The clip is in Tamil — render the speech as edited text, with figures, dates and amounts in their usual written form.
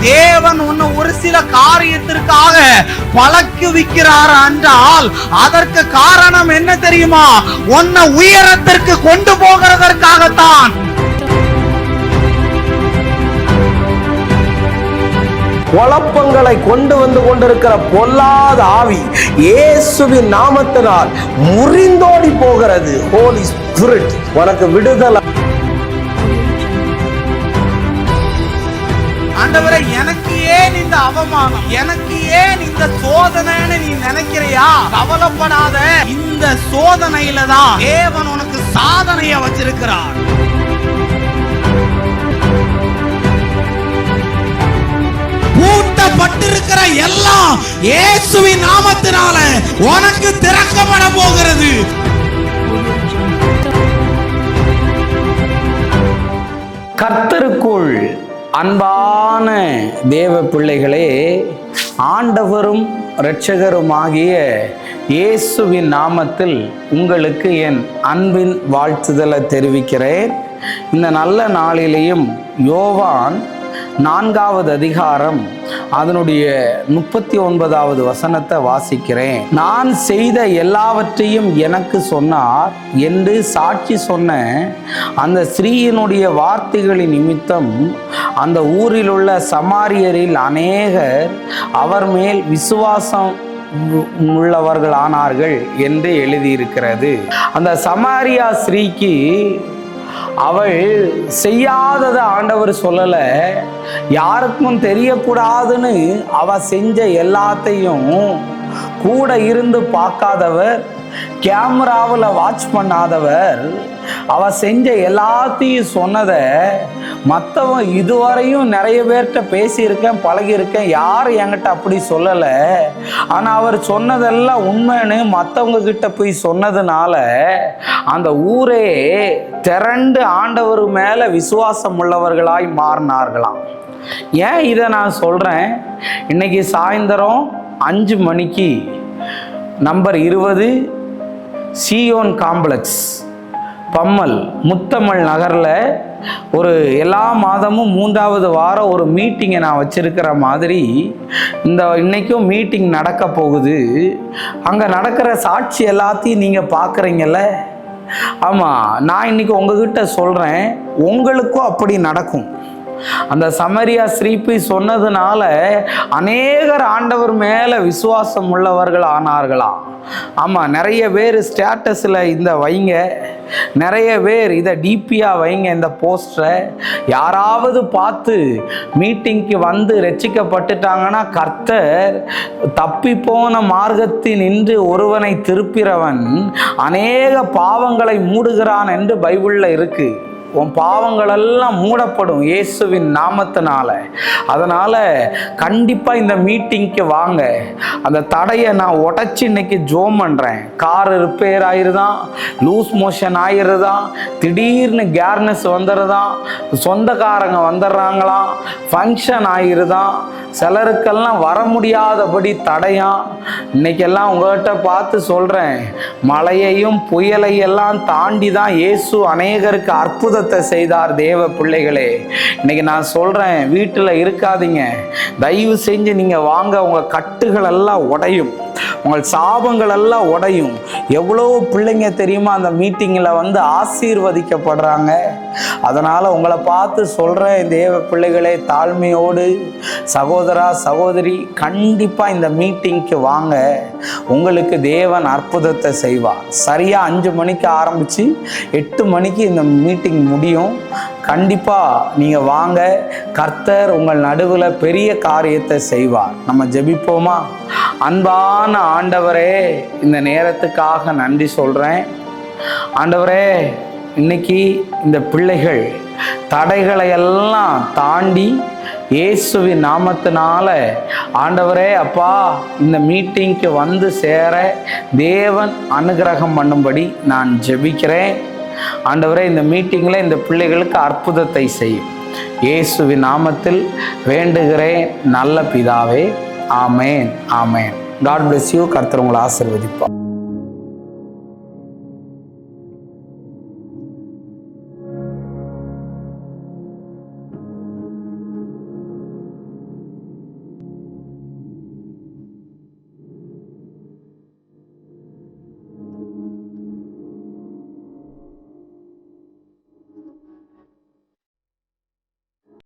தேவன் உன்னை ஒரு சில காரியத்திற்காக பழக்குவிக்கிறார் என்றால் அதற்கு காரணம் என்ன தெரியுமா? உன்னை உயரத்திற்கு கொண்டு போகிறதற்காகத்தான். குழப்பங்களை கொண்டு வந்து கொண்டிருக்கிற பொல்லாத ஆவி இயேசுவின் நாமத்தினால் முறிந்தோடி போகிறது. ஹோலி ஸ்பிரிட் உனக்கு விடுதலை. ஆண்டவரே, எனக்கு ஏன் இந்த அவமானம், எனக்கு ஏன் இந்த சோதனைன்னு நீ நினைக்கிறியா? கவலைப்படாத, இந்த சோதனையில தான் தேவன் உனக்கு சாதனைய வச்சிருக்கிறார். பூட்டப்பட்டிருக்கிற எல்லாம் இயேசுவின் நாமத்தினால உனக்கு திறக்கப்பட போகிறது. கர்த்தருக்குள் அன்பான தேவ பிள்ளைகளே, ஆண்டவரும் இரட்சகருமாகிய இயேசுவின் நாமத்தில் உங்களுக்கு என் அன்பின் வாழ்த்துதலை தெரிவிக்கிறேன். இந்த நல்ல நாளிலேயும் யோவான் 4வது அதிகாரம் அதனுடைய 39வது வசனத்தை வாசிக்கிறேன். நான் செய்த எல்லாவற்றையும் எனக்கு சொன்னார் என்று சாட்சி சொன்ன அந்த ஸ்திரீயினுடைய வார்த்தைகளின் நிமித்தம் அந்த ஊரில் உள்ள சமாரியரில் அநேகர் அவர் மேல் விசுவாசம் உள்ளவர்களானார்கள் என்று எழுதியிருக்கிறது. அந்த சமாரியா ஸ்திரீக்கு அவள் செய்யாததை ஆண்டவர் சொல்லல, யாருக்கும் தெரியக்கூடாதுன்னு அவ செஞ்ச எல்லாத்தையும் கூட இருந்து பார்க்காதவர், கேமராவில் வாட்ச் பண்ணாதவர், அவ செஞ்ச எல்லாத்தையும் சொன்னதை மற்றவன் இதுவரையும் நிறைய பேர்கிட்ட பேசியிருக்கேன், பழகியிருக்கேன், யாரும் என்கிட்ட அப்படி சொல்லலை. ஆனால் அவர் சொன்னதெல்லாம் உண்மைன்னு மற்றவங்க கிட்ட போய் சொன்னதுனால அந்த ஊரே திரண்டு ஆண்டவர் மேலே விசுவாசம் உள்ளவர்களாய் மாறினார்களாம். ஏன் இதை நான் சொல்கிறேன்? இன்னைக்கு சாயந்தரம் 5 மணிக்கு நம்பர் 20 சியோன் காம்ப்ளெக்ஸ் பம்மல் முத்தமிழ் நகரில் ஒரு எல்லா மாதமும் 3வது வாரம் ஒரு மீட்டிங்கை நான் வச்சிருக்கிற மாதிரி இன்னைக்கும் மீட்டிங் நடக்க போகுது. அங்கே நடக்கிற சாட்சி எல்லாத்தையும் நீங்கள் பார்க்குறீங்கல்ல? ஆமாம், நான் இன்னைக்கு உங்ககிட்ட சொல்கிறேன், உங்களுக்கும் அப்படி நடக்கும். அந்த சமரியா ஸ்ரீ சொன்னதுனால அநேகர் ஆண்டவர் மேலே விசுவாசம் உள்ளவர்கள் ஆனார்களாம். ஆமாம், நிறைய பேர் ஸ்டேட்டஸில் இந்த வைங்க, நிறைய பேர் இதை டிபியாக வைங்க, இந்த போஸ்டரை யாராவது பார்த்து மீட்டிங்க்கு வந்து ரட்சிக்கப்பட்டுட்டாங்கன்னா கர்த்தர் தப்பி போன மார்க்கத்தில் நின்று ஒருவனை திருப்பிறவன் அநேக பாவங்களை மூடுகிறான் என்று பைபிளில் இருக்கு. உன் பாவங்களெல்லாம் மூடப்படும் இயேசுவின் நாமத்தினால. அதனால் கண்டிப்பாக இந்த மீட்டிங்க்கு வாங்க. அந்த தடையை நான் உடச்சி இன்னைக்கு ஜோம் பண்ணுறேன். கார் ரிப்பேர் ஆயிருதான், லூஸ் மோஷன் ஆயிருதான், திடீர்னு கேர்னஸ் வந்துடுதான், சொந்தக்காரங்க வந்துடுறாங்களாம், ஃபங்க்ஷன் ஆயிருதான், சிலருக்கெல்லாம் வர முடியாதபடி தடையாம். இன்னைக்கெல்லாம் உங்கள்கிட்ட பார்த்து சொல்கிறேன், மழையையும் புயலையெல்லாம் தாண்டி தான் இயேசு அநேகருக்கு அற்புதத்தை செய்தார். தேவ பிள்ளைகளே, இன்னைக்கு நான் சொல்கிறேன், வீட்டில் இருக்காதீங்க, தயவு செஞ்சு நீங்கள் வாங்க. உங்கள் கட்டுகள் எல்லாம் உடையும், உங்கள் சாபங்கள் எல்லாம் உடையும். எவ்வளோ பிள்ளைங்க தெரியுமா அந்த மீட்டிங்கில் வந்து ஆசீர்வதிக்கப்படுறாங்க. அதனால் உங்களை பார்த்து சொல்கிறேன் தேவ பிள்ளைகளே, தாழ்மையோடு சகோதரா சகோதரி கண்டிப்பாக இந்த மீட்டிங்க்கு வாங்க. உங்களுக்கு தேவன் அற்புதத்தை செய்வார். சரியாக 5 மணிக்கு ஆரம்பித்து 8 மணிக்கு இந்த மீட்டிங் முடியும். கண்டிப்பாக நீங்கள் வாங்க. கர்த்தர் உங்கள் நடுவில் பெரிய காரியத்தை செய்வார். நம்ம ஜெபிப்போமா? அன்பான ஆண்டவரே, இந்த நேரத்துக்காக நன்றி சொல்கிறேன். ஆண்டவரே, இன்னைக்கு இந்த பிள்ளைகள் தடைகளை எல்லாம் தாண்டி இயேசுவின் நாமத்தினால ஆண்டவரே அப்பா இந்த மீட்டிங்க்கு வந்து சேர தேவன் அனுகிரகம் பண்ணும்படி நான் ஜெபிக்கிறேன். ஆண்டவரே, இந்த மீட்டிங்கில் இந்த பிள்ளைகளுக்கு அற்புதத்தை செய்யும். இயேசுவின் நாமத்தில் வேண்டுகிறேன் நல்ல பிதாவே. ஆமேன், ஆமேன். God bless you. கர்த்தர் உங்களை ஆசீர்வதிப்பார்.